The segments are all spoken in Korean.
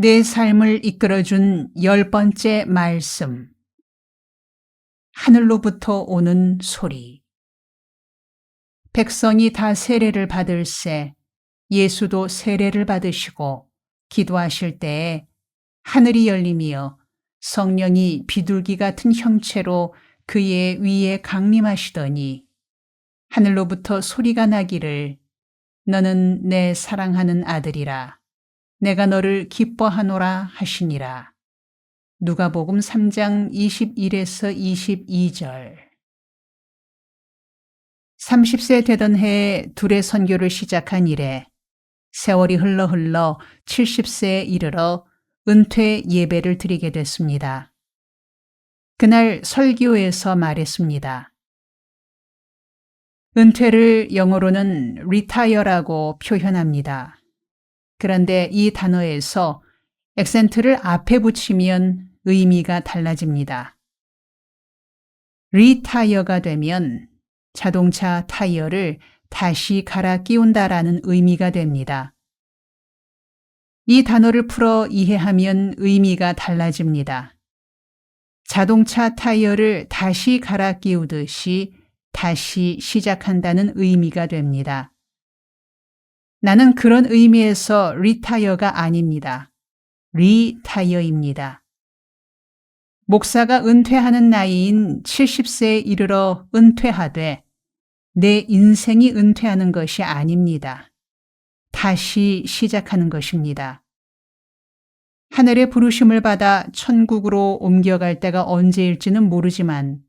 내 삶을 이끌어준 10번째 말씀. 하늘로부터 오는 소리. 백성이 다 세례를 받을새 예수도 세례를 받으시고 기도하실 때에 하늘이 열리며 성령이 비둘기 같은 형체로 그의 위에 강림하시더니 하늘로부터 소리가 나기를 너는 내 사랑하는 아들이라 내가 너를 기뻐하노라 하시니라. 누가복음 3장 21에서 22절. 30세 되던 해에 둘의 선교를 시작한 이래 세월이 흘러 70세에 이르러 은퇴 예배를 드리게 됐습니다. 그날 설교에서 말했습니다. 은퇴를 영어로는 retire라고 표현합니다. 그런데 이 단어에서 액센트를 앞에 붙이면 의미가 달라집니다. retire가 되면 자동차 타이어를 다시 갈아 끼운다라는 의미가 됩니다. 이 단어를 풀어 이해하면 의미가 달라집니다. 자동차 타이어를 다시 갈아 끼우듯이 다시 시작한다는 의미가 됩니다. 나는 그런 의미에서 리타이어가 아닙니다. 리타이어입니다. 목사가 은퇴하는 나이인 70세에 이르러 은퇴하되 내 인생이 은퇴하는 것이 아닙니다. 다시 시작하는 것입니다. 하늘의 부르심을 받아 천국으로 옮겨갈 때가 언제일지는 모르지만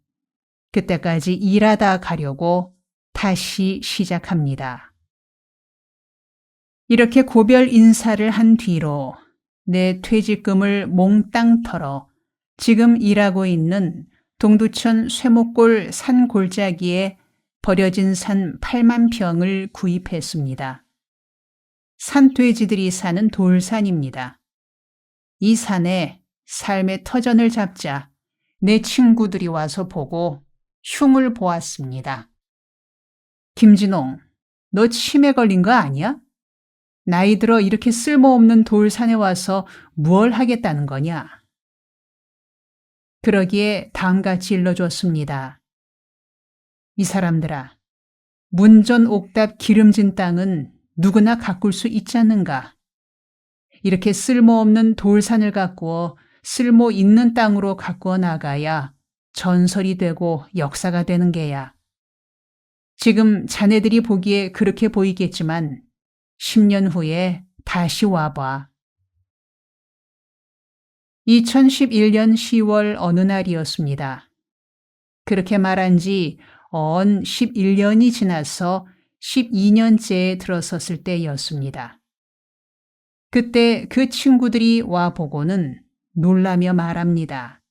그때까지 일하다 가려고 다시 시작합니다. 이렇게 고별 인사를 한 뒤로 내 퇴직금을 몽땅 털어 지금 일하고 있는 동두천 쇠목골 산 골짜기에 버려진 산 8만 평을 구입했습니다. 산돼지들이 사는 돌산입니다. 이 산에 삶의 터전을 잡자 내 친구들이 와서 보고 흉을 보았습니다. 김진홍, 너 치매 걸린 거 아니야? 나이 들어 이렇게 쓸모없는 돌산에 와서 무얼 하겠다는 거냐? 그러기에 다음같이 일러줬습니다. 이 사람들아, 문전 옥답 기름진 땅은 누구나 가꿀 수 있지 않는가? 이렇게 쓸모없는 돌산을 가꾸어 쓸모 있는 땅으로 가꾸어 나가야 전설이 되고 역사가 되는 게야. 지금 자네들이 보기에 그렇게 보이겠지만 10년 후에 다시 와봐. 2011년 10월 어느 날이었습니다. 그렇게 말한 지 언 11년이 지나서 12년째에 들어섰을 때였습니다. 그때 그 친구들이 와보고는 놀라며 말합니다.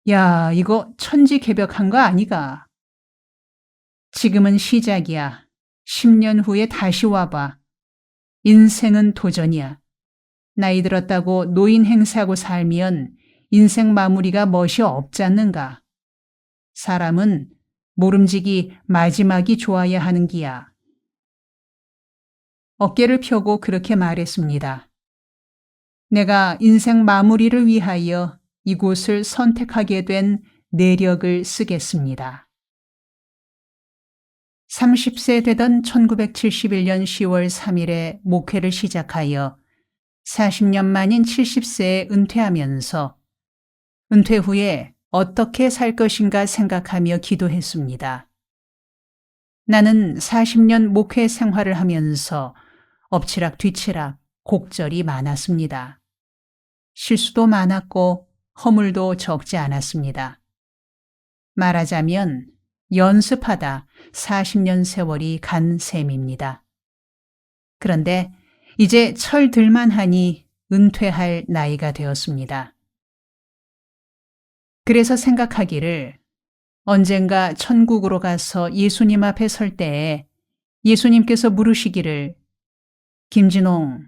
야, 이거 천지개벽한 거 아니가? 지금은 시작이야. 10년 후에 다시 와봐. 인생은 도전이야. 나이 들었다고 노인 행세하고 살면 인생 마무리가 멋이 없지 않는가? 사람은 모름지기 마지막이 좋아야 하는 기야. 어깨를 펴고 그렇게 말했습니다. 내가 인생 마무리를 위하여 이곳을 선택하게 된 내력을 쓰겠습니다. 30세 되던 1971년 10월 3일에 목회를 시작하여 40년 만인 70세에 은퇴하면서 은퇴 후에 어떻게 살 것인가 생각하며 기도했습니다. 나는 40년 목회 생활을 하면서 엎치락 뒤치락 곡절이 많았습니다. 실수도 많았고 허물도 적지 않았습니다. 말하자면 연습하다 40년 세월이 간 셈입니다. 그런데 이제 철들만 하니 은퇴할 나이가 되었습니다. 그래서 생각하기를 언젠가 천국으로 가서 예수님 앞에 설 때에 예수님께서 물으시기를 김진홍,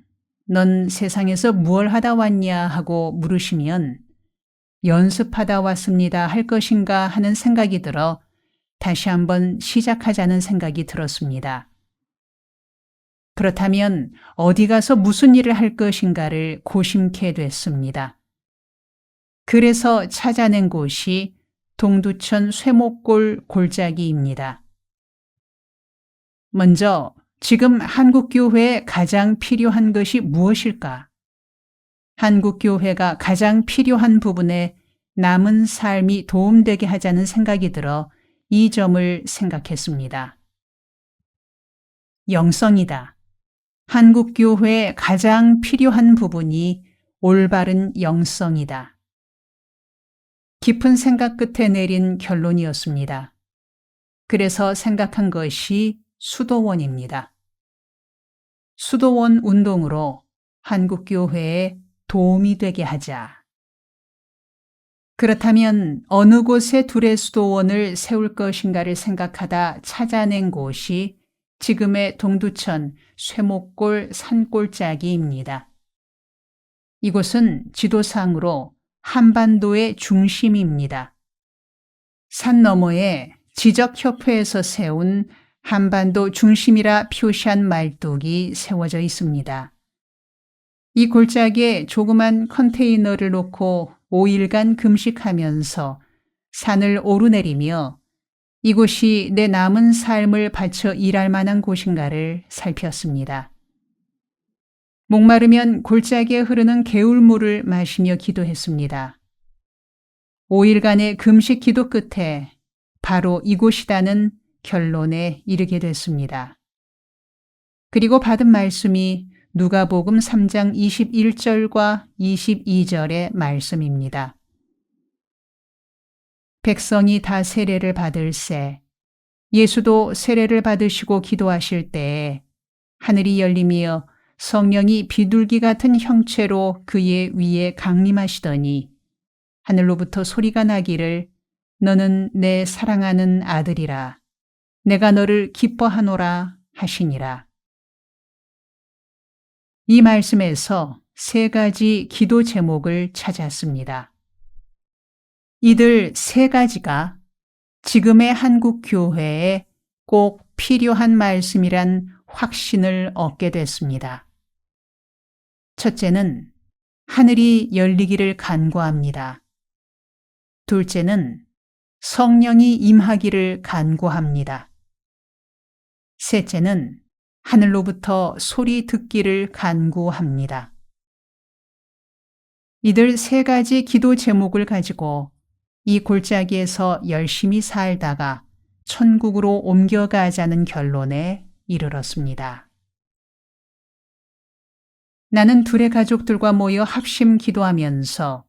넌 세상에서 무얼 하다 왔냐 하고 물으시면 연습하다 왔습니다 할 것인가 하는 생각이 들어 다시 한번 시작하자는 생각이 들었습니다. 그렇다면 어디 가서 무슨 일을 할 것인가를 고심케 됐습니다. 그래서 찾아낸 곳이 동두천 쇠목골 골짜기입니다. 먼저 지금 한국교회에 가장 필요한 것이 무엇일까? 한국교회가 가장 필요한 부분에 남은 삶이 도움되게 하자는 생각이 들어 이 점을 생각했습니다. 영성이다. 한국교회에 가장 필요한 부분이 올바른 영성이다. 깊은 생각 끝에 내린 결론이었습니다. 그래서 생각한 것이 수도원입니다. 수도원 운동으로 한국교회에 도움이 되게 하자. 그렇다면 어느 곳에 둘의 수도원을 세울 것인가를 생각하다 찾아낸 곳이 지금의 동두천 쇠목골 산골짜기입니다. 이곳은 지도상으로 한반도의 중심입니다. 산 너머에 지적협회에서 세운 한반도 중심이라 표시한 말뚝이 세워져 있습니다. 이 골짜기에 조그만 컨테이너를 놓고 5일간 금식하면서 산을 오르내리며 이곳이 내 남은 삶을 바쳐 일할 만한 곳인가를 살폈습니다. 목마르면 골짜기에 흐르는 개울물을 마시며 기도했습니다. 5일간의 금식 기도 끝에 바로 이곳이라는 결론에 이르게 됐습니다. 그리고 받은 말씀이 누가복음 3장 21절과 22절의 말씀입니다. 백성이 다 세례를 받을새 예수도 세례를 받으시고 기도하실 때에 하늘이 열리며 성령이 비둘기 같은 형체로 그의 위에 강림하시더니 하늘로부터 소리가 나기를 너는 내 사랑하는 아들이라 내가 너를 기뻐하노라 하시니라. 이 말씀에서 세 가지 기도 제목을 찾았습니다. 이들 세 가지가 지금의 한국 교회에 꼭 필요한 말씀이란 확신을 얻게 됐습니다. 첫째는 하늘이 열리기를 간구합니다. 둘째는 성령이 임하기를 간구합니다. 셋째는 하늘로부터 소리 듣기를 간구합니다. 이들 세 가지 기도 제목을 가지고 이 골짜기에서 열심히 살다가 천국으로 옮겨가자는 결론에 이르렀습니다. 나는 둘의 가족들과 모여 합심 기도하면서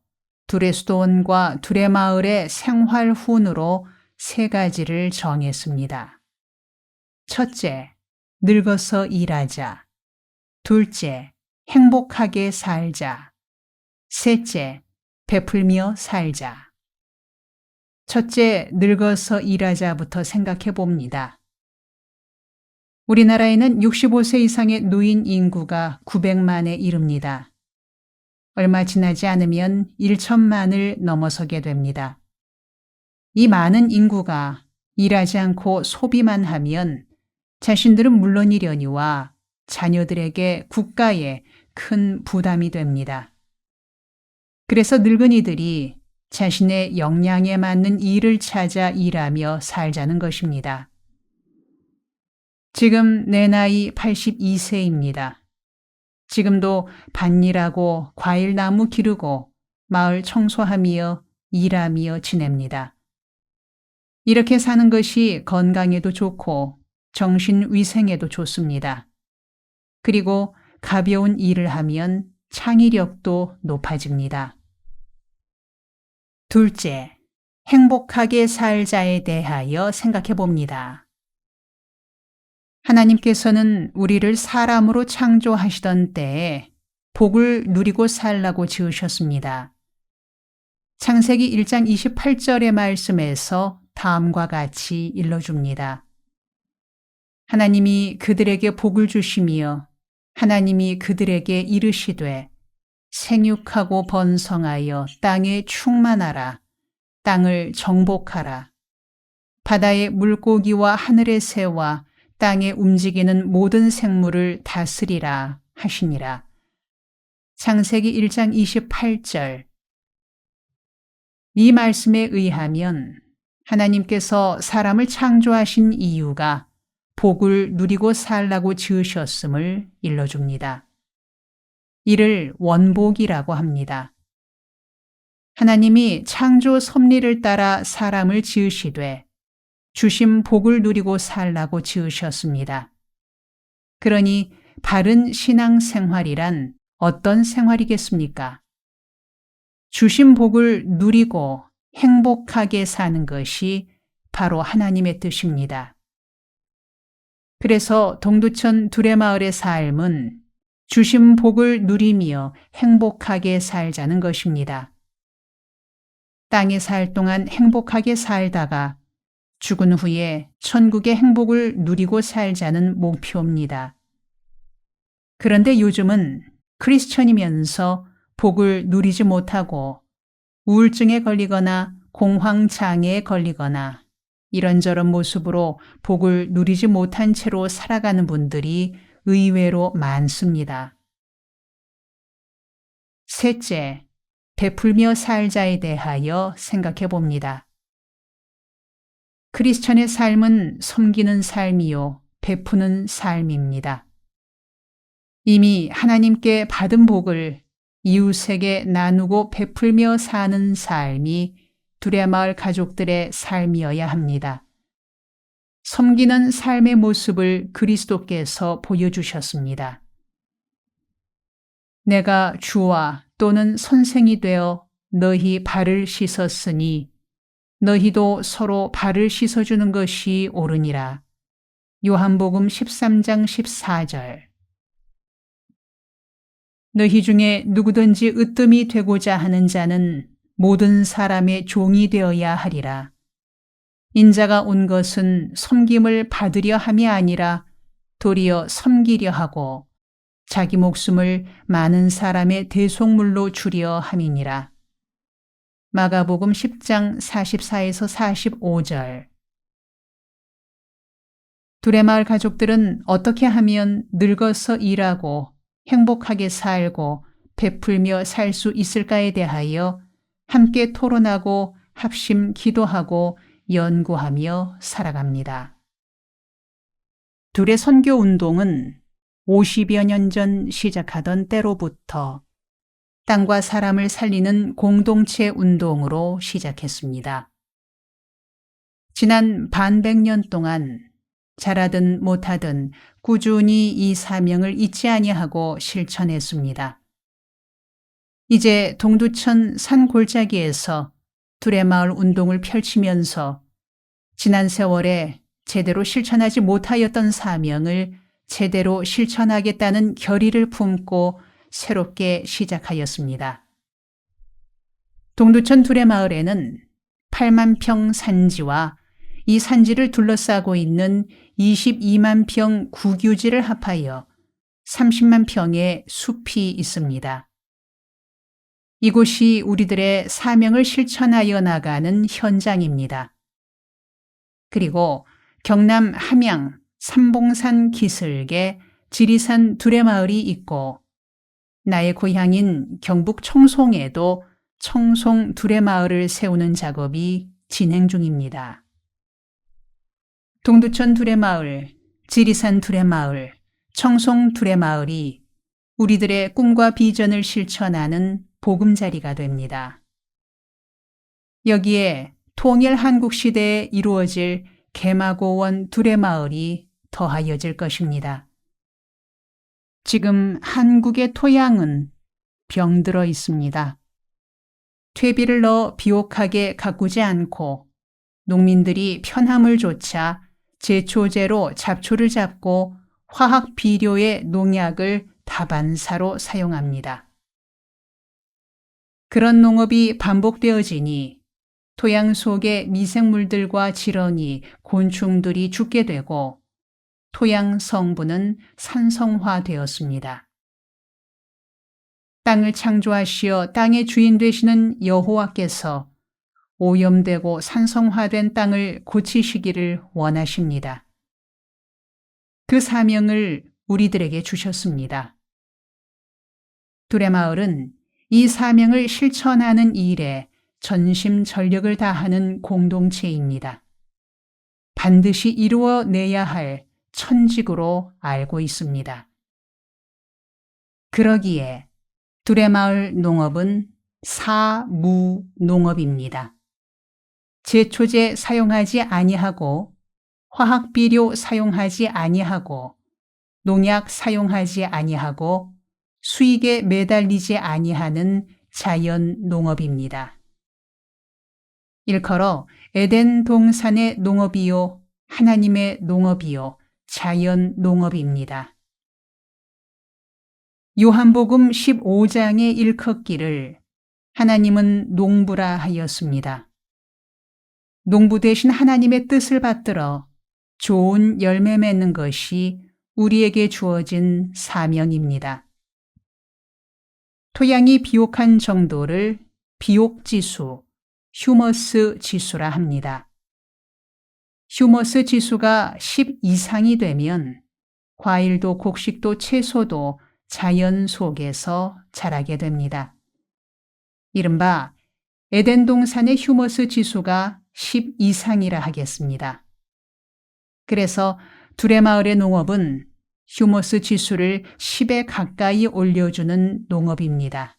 둘의 수도원과 둘의 마을의 생활 훈으로 세 가지를 정했습니다. 첫째, 늙어서 일하자. 둘째, 행복하게 살자. 셋째, 베풀며 살자. 첫째, 늙어서 일하자부터 생각해 봅니다. 우리나라에는 65세 이상의 노인 인구가 900만에 이릅니다. 얼마 지나지 않으면 1천만을 넘어서게 됩니다. 이 많은 인구가 일하지 않고 소비만 하면 자신들은 물론이려니와 자녀들에게 국가에 큰 부담이 됩니다. 그래서 늙은이들이 자신의 역량에 맞는 일을 찾아 일하며 살자는 것입니다. 지금 내 나이 82세입니다. 지금도 밭일하고 과일나무 기르고 마을 청소하며 일하며 지냅니다. 이렇게 사는 것이 건강에도 좋고 정신위생에도 좋습니다. 그리고 가벼운 일을 하면 창의력도 높아집니다. 둘째, 행복하게 살자에 대하여 생각해 봅니다. 하나님께서는 우리를 사람으로 창조하시던 때에 복을 누리고 살라고 지으셨습니다. 창세기 1장 28절의 말씀에서 다음과 같이 일러줍니다. 하나님이 그들에게 복을 주시며 하나님이 그들에게 이르시되 생육하고 번성하여 땅에 충만하라. 땅을 정복하라. 바다의 물고기와 하늘의 새와 땅에 움직이는 모든 생물을 다스리라 하시니라. 창세기 1장 28절. 이 말씀에 의하면 하나님께서 사람을 창조하신 이유가 복을 누리고 살라고 지으셨음을 일러줍니다. 이를 원복이라고 합니다. 하나님이 창조 섭리를 따라 사람을 지으시되 주신 복을 누리고 살라고 지으셨습니다. 그러니 바른 신앙생활이란 어떤 생활이겠습니까? 주신 복을 누리고 행복하게 사는 것이 바로 하나님의 뜻입니다. 그래서 동두천 두레마을의 삶은 주신 복을 누리며 행복하게 살자는 것입니다. 땅에 살 동안 행복하게 살다가 죽은 후에 천국의 행복을 누리고 살자는 목표입니다. 그런데 요즘은 크리스천이면서 복을 누리지 못하고 우울증에 걸리거나 공황장애에 걸리거나 이런저런 모습으로 복을 누리지 못한 채로 살아가는 분들이 의외로 많습니다. 셋째, 베풀며 살자에 대하여 생각해 봅니다. 크리스천의 삶은 섬기는 삶이요, 베푸는 삶입니다. 이미 하나님께 받은 복을 이웃에게 나누고 베풀며 사는 삶이 두레마을 가족들의 삶이어야 합니다. 섬기는 삶의 모습을 그리스도께서 보여주셨습니다. 내가 주와 또는 선생이 되어 너희 발을 씻었으니 너희도 서로 발을 씻어주는 것이 옳으니라. 요한복음 13장 14절. 너희 중에 누구든지 으뜸이 되고자 하는 자는 모든 사람의 종이 되어야 하리라. 인자가 온 것은 섬김을 받으려 함이 아니라 도리어 섬기려 하고 자기 목숨을 많은 사람의 대속물로 주려 함이니라. 마가복음 10장 44에서 45절. 두레마을 가족들은 어떻게 하면 늙어서 일하고 행복하게 살고 베풀며 살 수 있을까에 대하여 함께 토론하고 합심 기도하고 연구하며 살아갑니다. 둘의 선교 운동은 50여 년 전 시작하던 때로부터 땅과 사람을 살리는 공동체 운동으로 시작했습니다. 지난 반백년 동안 잘하든 못하든 꾸준히 이 사명을 잊지 아니하고 실천했습니다. 이제 동두천 산 골짜기에서 두레마을 운동을 펼치면서 지난 세월에 제대로 실천하지 못하였던 사명을 제대로 실천하겠다는 결의를 품고 새롭게 시작하였습니다. 동두천 두레마을에는 8만 평 산지와 이 산지를 둘러싸고 있는 22만 평 국유지를 합하여 30만 평의 숲이 있습니다. 이곳이 우리들의 사명을 실천하여 나가는 현장입니다. 그리고 경남 함양 삼봉산 기슭에 지리산 두레마을이 있고 나의 고향인 경북 청송에도 청송 두레마을을 세우는 작업이 진행 중입니다. 동두천 두레마을, 지리산 두레마을, 청송 두레마을이 우리들의 꿈과 비전을 실천하는 보금자리가 됩니다. 여기에 통일 한국 시대에 이루어질 개마고원 두레마을이 더하여질 것입니다. 지금 한국의 토양은 병들어 있습니다. 퇴비를 넣어 비옥하게 가꾸지 않고 농민들이 편함을 좇아 제초제로 잡초를 잡고 화학 비료의 농약을 다반사로 사용합니다. 그런 농업이 반복되어지니 토양 속의 미생물들과 지렁이, 곤충들이 죽게 되고 토양 성분은 산성화되었습니다. 땅을 창조하시어 땅의 주인 되시는 여호와께서 오염되고 산성화된 땅을 고치시기를 원하십니다. 그 사명을 우리들에게 주셨습니다. 두레마을은 이 사명을 실천하는 일에 전심 전력을 다하는 공동체입니다. 반드시 이루어내야 할 천직으로 알고 있습니다. 그러기에 두레마을 농업은 사무농업입니다. 제초제 사용하지 아니하고 화학비료 사용하지 아니하고 농약 사용하지 아니하고 수익에 매달리지 아니하는 자연 농업입니다. 일컬어 에덴 동산의 농업이요 하나님의 농업이요 자연 농업입니다. 요한복음 15장에 일컫기를 하나님은 농부라 하였습니다. 농부 대신 하나님의 뜻을 받들어 좋은 열매 맺는 것이 우리에게 주어진 사명입니다. 토양이 비옥한 정도를 비옥지수, 휴머스 지수라 합니다. 휴머스 지수가 10 이상이 되면 과일도 곡식도 채소도 자연 속에서 자라게 됩니다. 이른바 에덴 동산의 휴머스 지수가 10 이상이라 하겠습니다. 그래서 두레마을의 농업은 휴머스 지수를 10에 가까이 올려주는 농업입니다.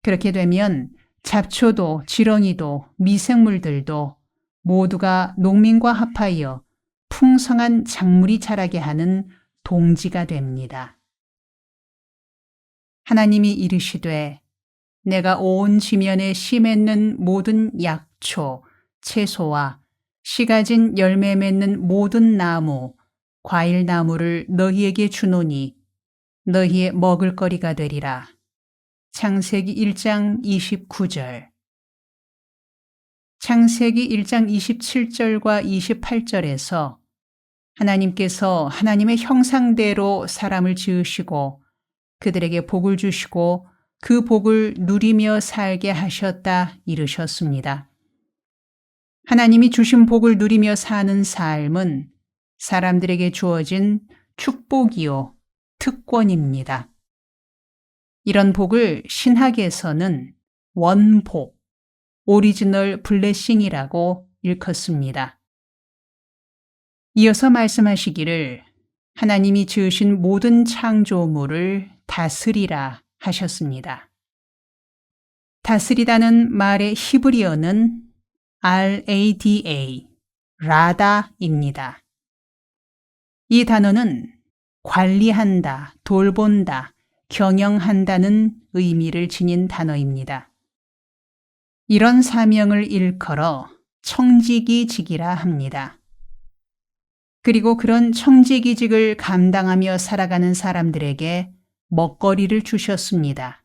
그렇게 되면 잡초도 지렁이도 미생물들도 모두가 농민과 합하여 풍성한 작물이 자라게 하는 동지가 됩니다. 하나님이 이르시되 내가 온 지면에 심했는 모든 약초, 채소와 씨 가진 열매 맺는 모든 나무, 과일나무를 너희에게 주노니 너희의 먹을거리가 되리라. 창세기 1장 29절. 창세기 1장 27절과 28절에서 하나님께서 하나님의 형상대로 사람을 지으시고 그들에게 복을 주시고 그 복을 누리며 살게 하셨다 이르셨습니다. 하나님이 주신 복을 누리며 사는 삶은 사람들에게 주어진 축복이요, 특권입니다. 이런 복을 신학에서는 원복, 오리지널 블레싱이라고 일컫습니다. 이어서 말씀하시기를 하나님이 지으신 모든 창조물을 다스리라 하셨습니다. 다스리다는 말의 히브리어는 RADA, 라다입니다. 이 단어는 관리한다, 돌본다, 경영한다는 의미를 지닌 단어입니다. 이런 사명을 일컬어 청지기직이라 합니다. 그리고 그런 청지기직을 감당하며 살아가는 사람들에게 먹거리를 주셨습니다.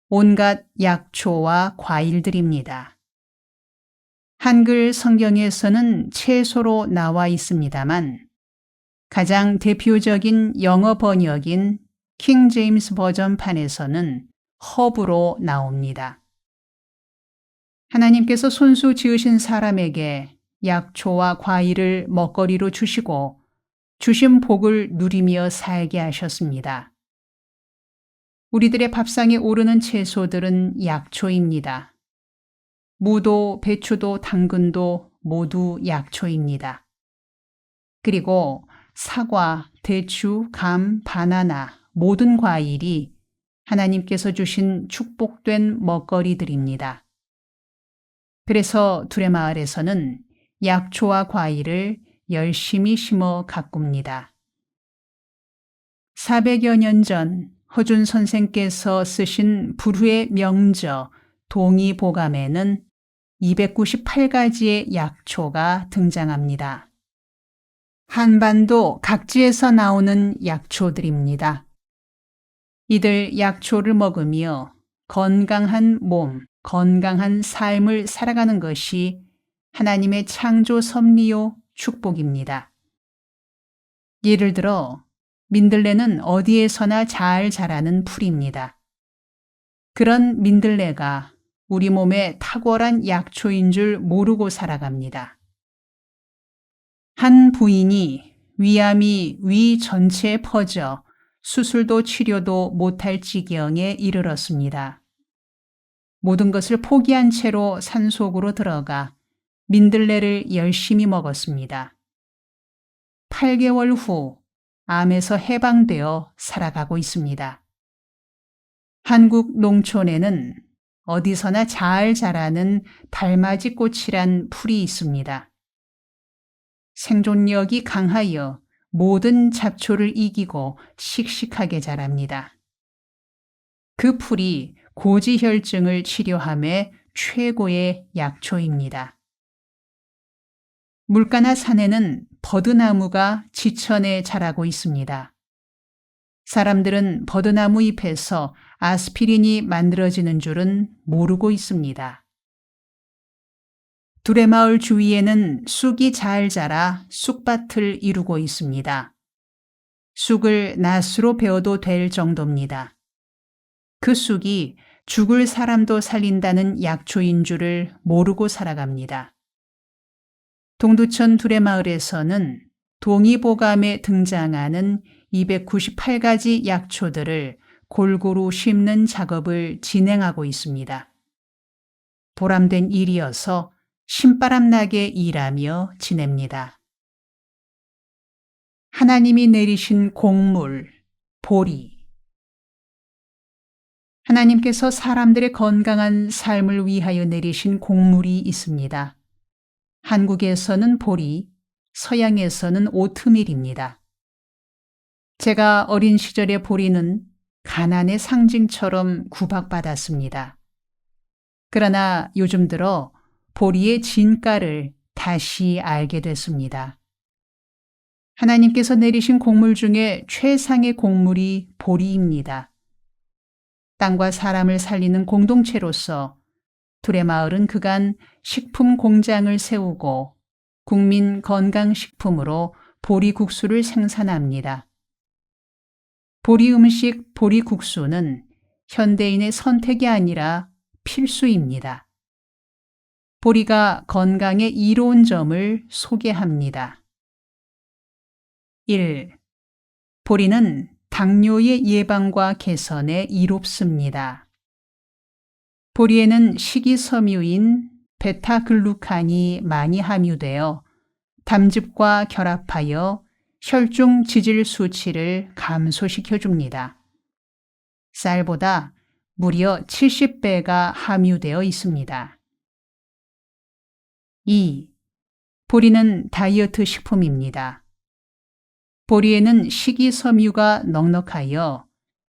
온갖 약초와 과일들입니다. 한글 성경에서는 채소로 나와 있습니다만 가장 대표적인 영어 번역인 킹 제임스 버전판에서는 허브로 나옵니다. 하나님께서 손수 지으신 사람에게 약초와 과일을 먹거리로 주시고 주신 복을 누리며 살게 하셨습니다. 우리들의 밥상에 오르는 채소들은 약초입니다. 무도, 배추도, 당근도 모두 약초입니다. 그리고 사과, 대추, 감, 바나나 모든 과일이 하나님께서 주신 축복된 먹거리들입니다. 그래서 두레마을에서는 약초와 과일을 열심히 심어 가꿉니다. 400여 년 전 허준 선생께서 쓰신 불후의 명저 동의보감에는 298가지의 약초가 등장합니다. 한반도 각지에서 나오는 약초들입니다. 이들 약초를 먹으며 건강한 몸, 건강한 삶을 살아가는 것이 하나님의 창조 섭리요 축복입니다. 예를 들어 민들레는 어디에서나 잘 자라는 풀입니다. 그런 민들레가 우리 몸에 탁월한 약초인 줄 모르고 살아갑니다. 한 부인이 위암이 위 전체에 퍼져 수술도 치료도 못할 지경에 이르렀습니다. 모든 것을 포기한 채로 산속으로 들어가 민들레를 열심히 먹었습니다. 8개월 후 암에서 해방되어 살아가고 있습니다. 한국 농촌에는 어디서나 잘 자라는 달맞이 꽃이란 풀이 있습니다. 생존력이 강하여 모든 잡초를 이기고 씩씩하게 자랍니다. 그 풀이 고지혈증을 치료함에 최고의 약초입니다. 물가나 산에는 버드나무가 지천에 자라고 있습니다. 사람들은 버드나무 잎에서 아스피린이 만들어지는 줄은 모르고 있습니다. 두레마을 주위에는 쑥이 잘 자라 쑥밭을 이루고 있습니다. 쑥을 낫으로 베어도 될 정도입니다. 그 쑥이 죽을 사람도 살린다는 약초인 줄을 모르고 살아갑니다. 동두천 두레마을에서는 동의보감에 등장하는 298가지 약초들을 골고루 심는 작업을 진행하고 있습니다. 보람된 일이어서 신바람나게 일하며 지냅니다. 하나님이 내리신 곡물, 보리. 하나님께서 사람들의 건강한 삶을 위하여 내리신 곡물이 있습니다. 한국에서는 보리, 서양에서는 오트밀입니다. 제가 어린 시절의 보리는 가난의 상징처럼 구박받았습니다. 그러나 요즘 들어 보리의 진가를 다시 알게 됐습니다. 하나님께서 내리신 곡물 중에 최상의 곡물이 보리입니다. 땅과 사람을 살리는 공동체로서 두레마을은 그간 식품 공장을 세우고 국민 건강식품으로 보리국수를 생산합니다. 보리 음식 보리국수는 현대인의 선택이 아니라 필수입니다. 보리가 건강에 이로운 점을 소개합니다. 1. 보리는 당뇨의 예방과 개선에 이롭습니다. 보리에는 식이섬유인 베타글루칸이 많이 함유되어 담즙과 결합하여 혈중 지질 수치를 감소시켜줍니다. 쌀보다 무려 70배가 함유되어 있습니다. 2. 보리는 다이어트 식품입니다. 보리에는 식이섬유가 넉넉하여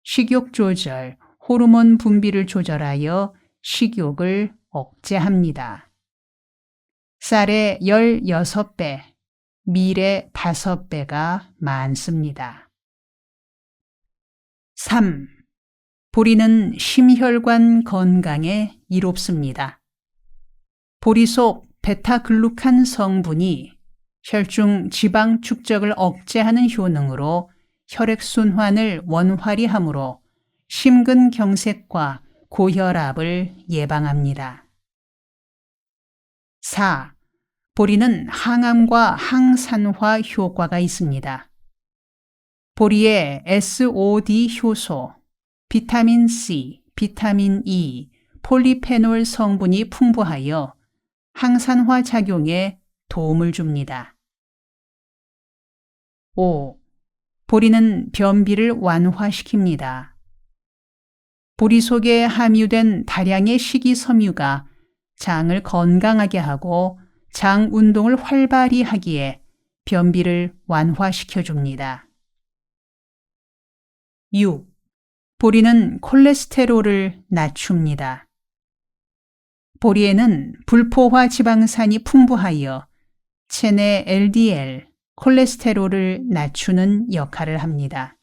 식욕 조절, 호르몬 분비를 조절하여 식욕을 억제합니다. 쌀의 16배, 밀의 5배가 많습니다. 3. 보리는 심혈관 건강에 이롭습니다. 보리 속 베타글루칸 성분이 혈중 지방 축적을 억제하는 효능으로 혈액순환을 원활히 하므로 심근경색과 고혈압을 예방합니다. 4. 보리는 항암과 항산화 효과가 있습니다. 보리에 SOD 효소, 비타민 C, 비타민 E, 폴리페놀 성분이 풍부하여 항산화 작용에 도움을 줍니다. 5. 보리는 변비를 완화시킵니다. 보리 속에 함유된 다량의 식이섬유가 장을 건강하게 하고 장 운동을 활발히 하기에 변비를 완화시켜줍니다. 6. 보리는 콜레스테롤을 낮춥니다. 보리에는 불포화 지방산이 풍부하여 체내 LDL, 콜레스테롤을 낮추는 역할을 합니다.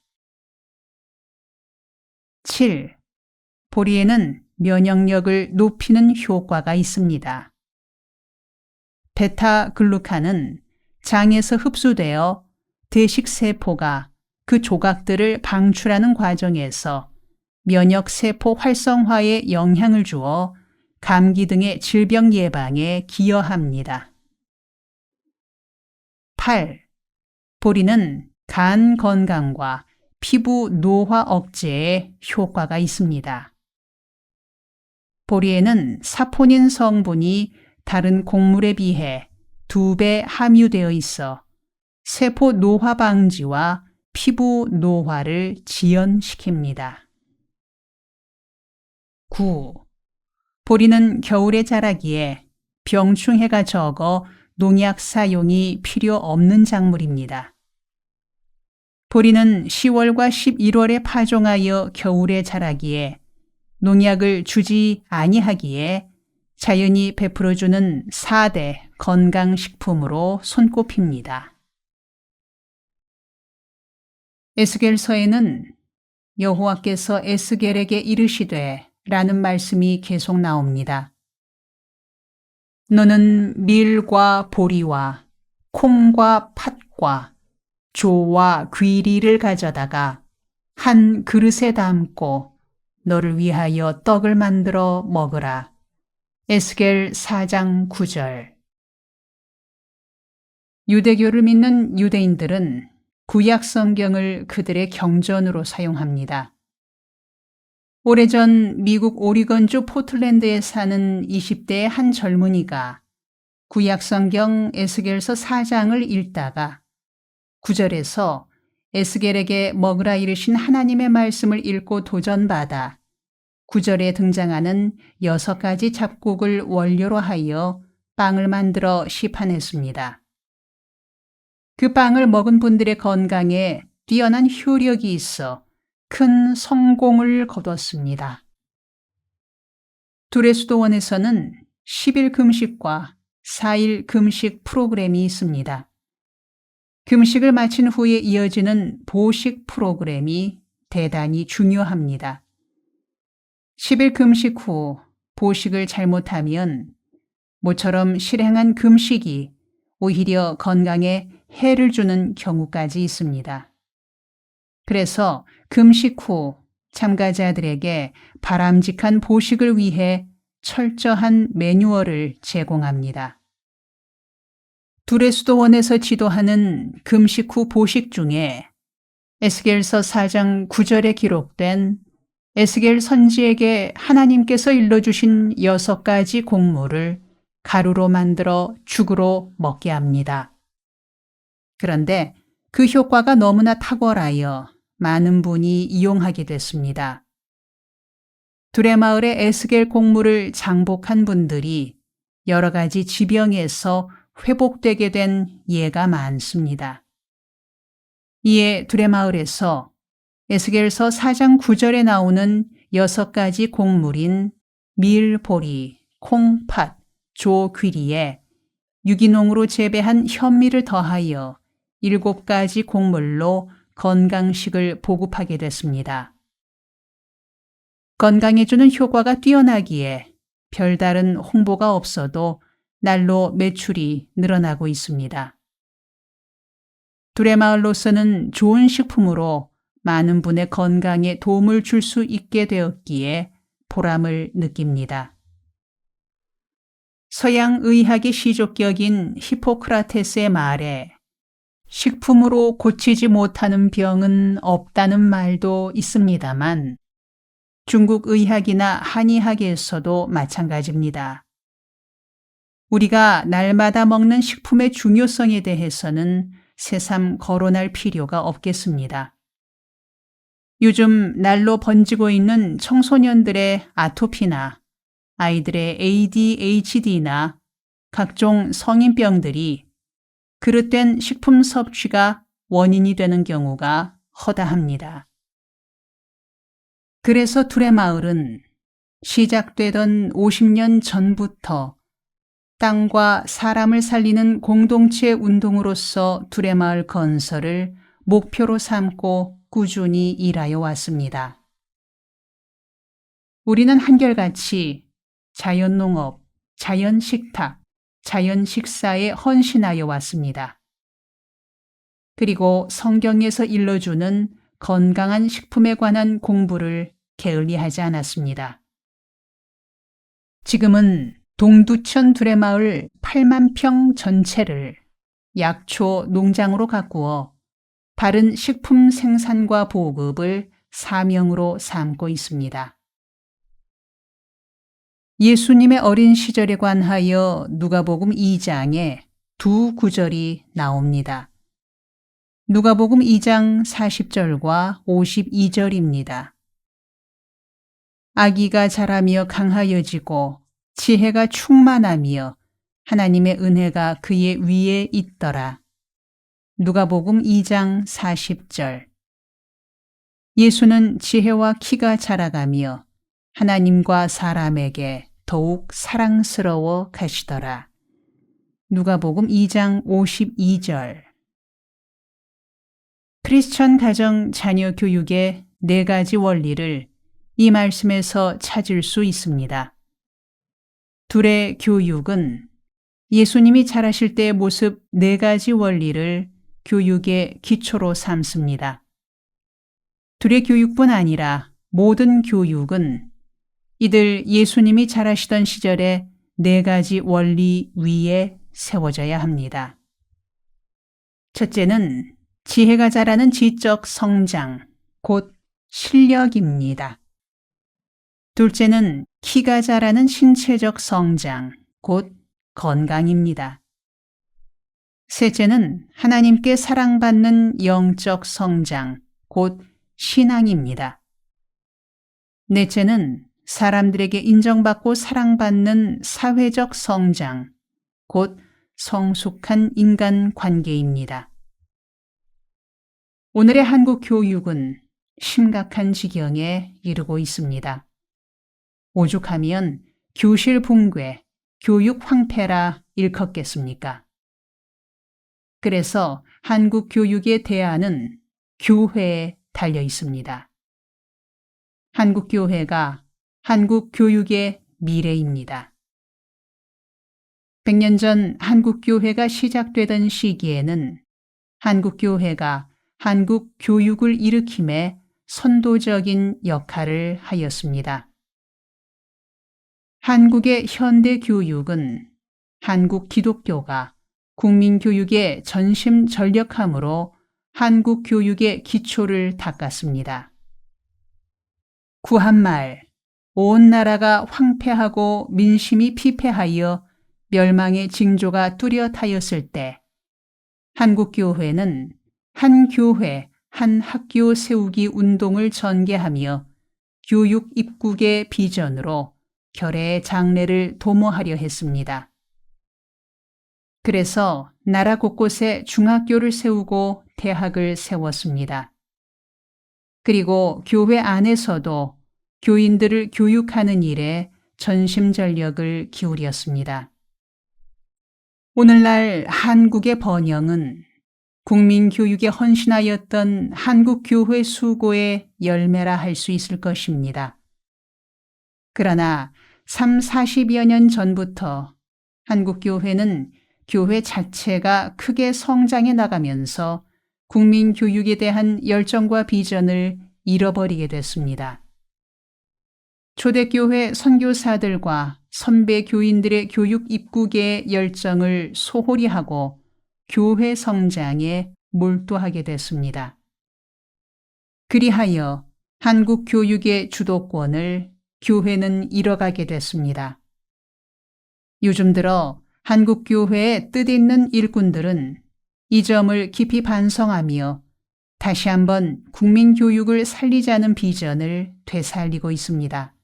7. 보리에는 면역력을 높이는 효과가 있습니다. 베타글루칸은 장에서 흡수되어 대식세포가 그 조각들을 방출하는 과정에서 면역세포 활성화에 영향을 주어 감기 등의 질병 예방에 기여합니다. 8. 보리는 간 건강과 피부 노화 억제에 효과가 있습니다. 보리에는 사포닌 성분이 다른 곡물에 비해 2배 함유되어 있어 세포 노화 방지와 피부 노화를 지연시킵니다. 9. 보리는 겨울에 자라기에 병충해가 적어 농약 사용이 필요 없는 작물입니다. 보리는 10월과 11월에 파종하여 겨울에 자라기에 농약을 주지 아니하기에 자연이 베풀어주는 4대 건강식품으로 손꼽힙니다. 에스겔서에는 여호와께서 에스겔에게 이르시되 라는 말씀이 계속 나옵니다. 너는 밀과 보리와 콩과 팥과 조와 귀리를 가져다가 한 그릇에 담고 너를 위하여 떡을 만들어 먹으라. 에스겔 4장 9절. 유대교를 믿는 유대인들은 구약 성경을 그들의 경전으로 사용합니다. 오래전 미국 오리건주 포틀랜드에 사는 20대의 한 젊은이가 구약 성경 에스겔서 4장을 읽다가 9절에서 에스겔에게 먹으라 이르신 하나님의 말씀을 읽고 도전받아 9절에 등장하는 6가지 잡곡을 원료로 하여 빵을 만들어 시판했습니다. 그 빵을 먹은 분들의 건강에 뛰어난 효력이 있어 큰 성공을 거뒀습니다. 둘의 수도원에서는 10일 금식과 4일 금식 프로그램이 있습니다. 금식을 마친 후에 이어지는 보식 프로그램이 대단히 중요합니다. 10일 금식 후 보식을 잘못하면 모처럼 실행한 금식이 오히려 건강에 해를 주는 경우까지 있습니다. 그래서 금식 후 참가자들에게 바람직한 보식을 위해 철저한 매뉴얼을 제공합니다. 둘의 수도원에서 지도하는 금식 후 보식 중에 에스겔서 4장 9절에 기록된 에스겔 선지에게 하나님께서 일러주신 6가지 곡물을 가루로 만들어 죽으로 먹게 합니다. 그런데 그 효과가 너무나 탁월하여 많은 분이 이용하게 됐습니다. 두레마을의 에스겔 곡물을 장복한 분들이 여러 가지 지병에서 회복되게 된 예가 많습니다. 이에 두레마을에서 에스겔서 4장 9절에 나오는 6가지 곡물인 밀, 보리, 콩, 팥, 조, 귀리에 유기농으로 재배한 현미를 더하여 7가지 곡물로 건강식을 보급하게 됐습니다. 건강해주는 효과가 뛰어나기에 별다른 홍보가 없어도 날로 매출이 늘어나고 있습니다. 두레마을로서는 좋은 식품으로 많은 분의 건강에 도움을 줄 수 있게 되었기에 보람을 느낍니다. 서양 의학의 시족격인 히포크라테스의 말에 식품으로 고치지 못하는 병은 없다는 말도 있습니다만 중국 의학이나 한의학에서도 마찬가지입니다. 우리가 날마다 먹는 식품의 중요성에 대해서는 새삼 거론할 필요가 없겠습니다. 요즘 날로 번지고 있는 청소년들의 아토피나 아이들의 ADHD나 각종 성인병들이 그릇된 식품 섭취가 원인이 되는 경우가 허다합니다. 그래서 두레마을은 시작되던 50년 전부터 땅과 사람을 살리는 공동체 운동으로서 두레마을 건설을 목표로 삼고 꾸준히 일하여 왔습니다. 우리는 한결같이 자연농업, 자연식탁, 자연식사에 헌신하여 왔습니다. 그리고 성경에서 일러주는 건강한 식품에 관한 공부를 게을리하지 않았습니다. 지금은 동두천 두레마을 8만 평 전체를 약초 농장으로 가꾸어 바른 식품 생산과 보급을 사명으로 삼고 있습니다. 예수님의 어린 시절에 관하여 누가복음 2장에 두 구절이 나옵니다. 누가복음 2장 40절과 52절입니다. 아기가 자라며 강하여지고 지혜가 충만하며 하나님의 은혜가 그의 위에 있더라. 누가복음 2장 40절. 예수는 지혜와 키가 자라가며 하나님과 사람에게 더욱 사랑스러워 가시더라. 누가복음 2장 52절. 크리스천 가정 자녀 교육의 4가지 원리를 이 말씀에서 찾을 수 있습니다. 둘의 교육은 예수님이 자라실 때의 모습 4가지 원리를 교육의 기초로 삼습니다. 둘의 교육뿐 아니라 모든 교육은 이들 예수님이 자라시던 시절의 4가지 원리 위에 세워져야 합니다. 첫째는 지혜가 자라는 지적 성장, 곧 실력입니다. 둘째는 키가 자라는 신체적 성장, 곧 건강입니다. 셋째는 하나님께 사랑받는 영적 성장, 곧 신앙입니다. 넷째는 사람들에게 인정받고 사랑받는 사회적 성장, 곧 성숙한 인간 관계입니다. 오늘의 한국 교육은 심각한 지경에 이르고 있습니다. 오죽하면 교실 붕괴, 교육 황폐라 일컫겠습니까? 그래서 한국 교육의 대안은 교회에 달려 있습니다. 한국 교회가 한국 교육의 미래입니다. 100년 전 한국 교회가 시작되던 시기에는 한국 교회가 한국 교육을 일으킴에 선도적인 역할을 하였습니다. 한국의 현대 교육은 한국 기독교가 국민 교육에 전심전력함으로 한국 교육의 기초를 닦았습니다. 구한말, 온 나라가 황폐하고 민심이 피폐하여 멸망의 징조가 뚜렷하였을 때 한국 교회는 한 교회, 한 학교 세우기 운동을 전개하며 교육 입국의 비전으로 결의 장래를 도모하려 했습니다. 그래서 나라 곳곳에 중학교를 세우고 대학을 세웠습니다. 그리고 교회 안에서도 교인들을 교육하는 일에 전심전력을 기울였습니다. 오늘날 한국의 번영은 국민교육에 헌신하였던 한국교회 수고의 열매라 할 수 있을 것입니다. 그러나 40여 년 전부터 한국교회는 교회 자체가 크게 성장해 나가면서 국민교육에 대한 열정과 비전을 잃어버리게 됐습니다. 초대교회 선교사들과 선배 교인들의 교육 입국의 열정을 소홀히 하고 교회 성장에 몰두하게 됐습니다. 그리하여 한국 교육의 주도권을 교회는 잃어가게 됐습니다. 요즘 들어 한국 교회의 뜻있는 일꾼들은 이 점을 깊이 반성하며 다시 한번 국민교육을 살리자는 비전을 되살리고 있습니다.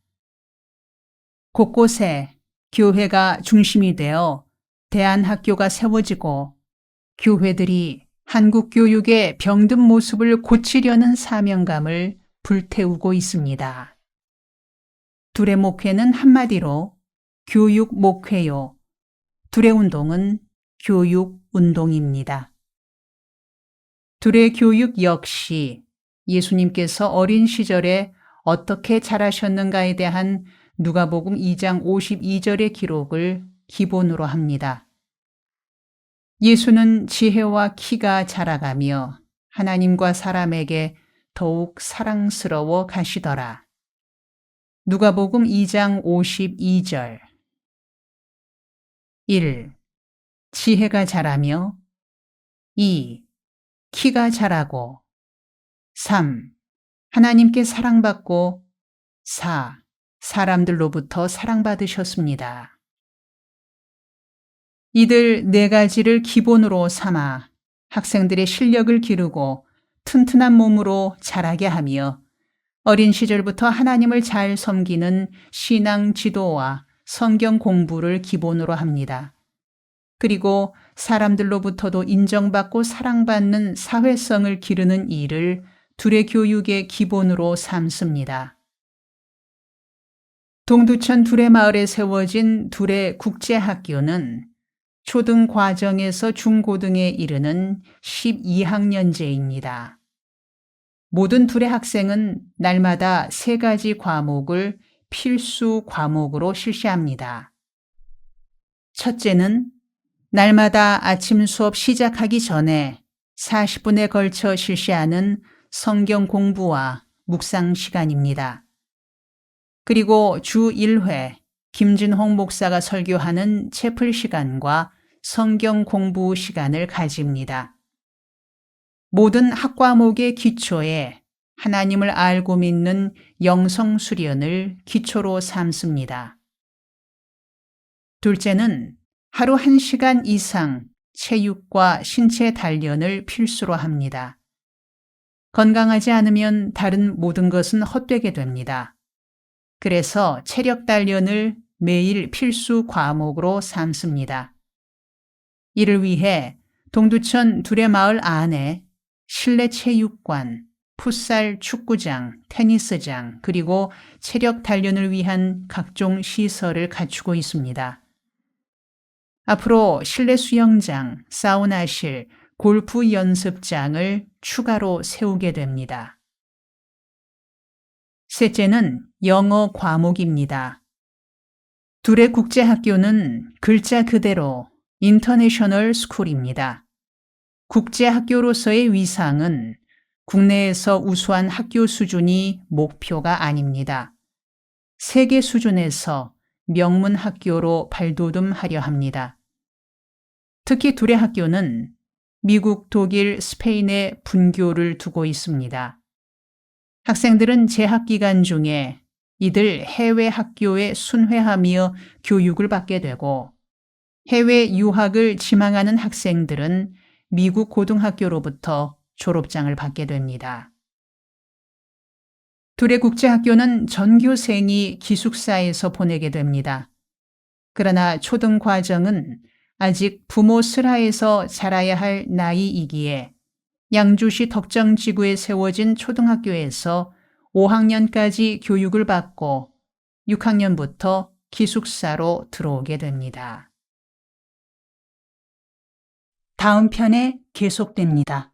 곳곳에 교회가 중심이 되어 대안학교가 세워지고 교회들이 한국 교육의 병든 모습을 고치려는 사명감을 불태우고 있습니다. 둘의 목회는 한마디로 교육 목회요. 둘의 운동은 교육 운동입니다. 둘의 교육 역시 예수님께서 어린 시절에 어떻게 자라셨는가에 대한 누가복음 2장 52절의 기록을 기본으로 합니다. 예수는 지혜와 키가 자라가며 하나님과 사람에게 더욱 사랑스러워 가시더라. 누가복음 2장 52절. 1. 지혜가 자라며 2. 키가 자라고. 3. 하나님께 사랑받고. 4. 사람들로부터 사랑받으셨습니다. 이들 네 가지를 기본으로 삼아 학생들의 실력을 기르고 튼튼한 몸으로 자라게 하며 어린 시절부터 하나님을 잘 섬기는 신앙 지도와 성경 공부를 기본으로 합니다. 그리고 사람들로부터도 인정받고 사랑받는 사회성을 기르는 일을 둘의 교육의 기본으로 삼습니다. 동두천 둘의 마을에 세워진 둘의 국제학교는 초등 과정에서 중고등에 이르는 12학년제입니다. 모든 둘의 학생은 날마다 3가지 과목을 필수 과목으로 실시합니다. 첫째는 날마다 아침 수업 시작하기 전에 40분에 걸쳐 실시하는 성경 공부와 묵상 시간입니다. 그리고 주 1회 김진홍 목사가 설교하는 채플 시간과 성경 공부 시간을 가집니다. 모든 학과목의 기초에 하나님을 알고 믿는 영성 수련을 기초로 삼습니다. 둘째는 하루 1시간 이상 체육과 신체 단련을 필수로 합니다. 건강하지 않으면 다른 모든 것은 헛되게 됩니다. 그래서 체력 단련을 매일 필수 과목으로 삼습니다. 이를 위해 동두천 둘의 마을 안에 실내 체육관, 풋살 축구장, 테니스장, 그리고 체력 단련을 위한 각종 시설을 갖추고 있습니다. 앞으로 실내 수영장, 사우나실, 골프 연습장을 추가로 세우게 됩니다. 셋째는 영어 과목입니다. 둘의 국제학교는 글자 그대로 인터내셔널 스쿨입니다. 국제학교로서의 위상은 국내에서 우수한 학교 수준이 목표가 아닙니다. 세계 수준에서 명문 학교로 발돋움하려 합니다. 특히 둘의 학교는 미국, 독일, 스페인에 분교를 두고 있습니다. 학생들은 재학 기간 중에 이들 해외 학교에 순회하며 교육을 받게 되고 해외 유학을 지망하는 학생들은 미국 고등학교로부터 졸업장을 받게 됩니다. 둘의 국제학교는 전교생이 기숙사에서 보내게 됩니다. 그러나 초등 과정은 아직 부모 슬하에서 자라야 할 나이이기에 양주시 덕정지구에 세워진 초등학교에서 5학년까지 교육을 받고 6학년부터 기숙사로 들어오게 됩니다. 다음 편에 계속됩니다.